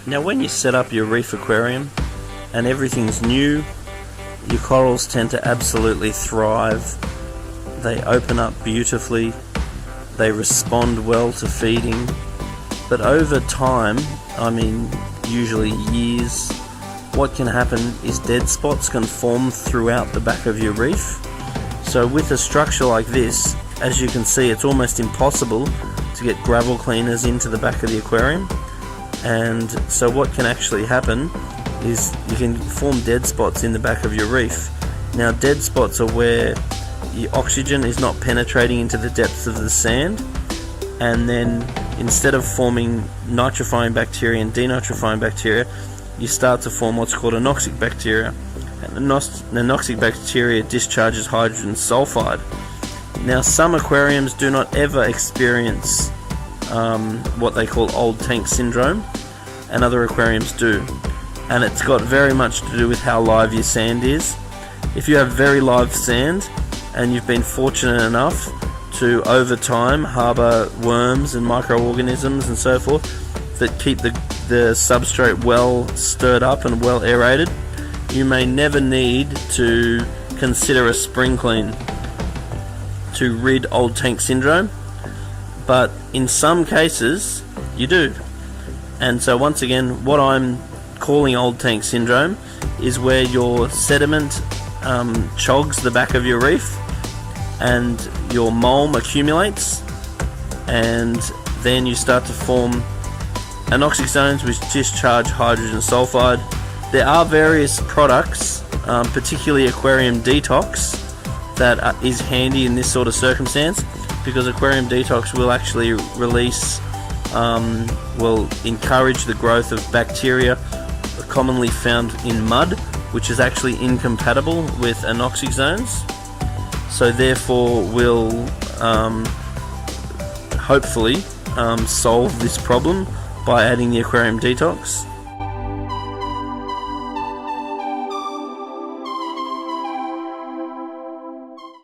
Now when you set up your reef aquarium and everything's new, your corals tend to absolutely thrive. They open up beautifully, they respond well to feeding, but over time, I mean usually years, what can happen is dead spots can form throughout the back of your reef. So with a structure like this, as you can see, it's almost impossible to get gravel cleaners into the back of the aquarium. And so what can actually happen is you can form dead spots in the back of your reef. Now dead spots are where your oxygen is not penetrating into the depths of the sand, and then instead of forming nitrifying bacteria and denitrifying bacteria, you start to form what's called anoxic bacteria. And the anoxic bacteria discharges hydrogen sulfide. Now some aquariums do not ever experience what they call old tank syndrome, and other aquariums do, and it's got very much to do with how live your sand is. If you have very live sand and you've been fortunate enough to over time harbour worms and microorganisms and so forth that keep the substrate well stirred up and well aerated, you may never need to consider a spring clean to rid old tank syndrome, but in some cases you do. And so once again, what I'm calling old tank syndrome is where your sediment chogs the back of your reef and your mulm accumulates, and then you start to form anoxic zones which discharge hydrogen sulfide. There are various products, particularly Aquarium Detox, that is handy in this sort of circumstance, because Aquarium Detox will actually release, will encourage the growth of bacteria commonly found in mud, which is actually incompatible with anoxic zones. So therefore will hopefully solve this problem by adding the Aquarium Detox.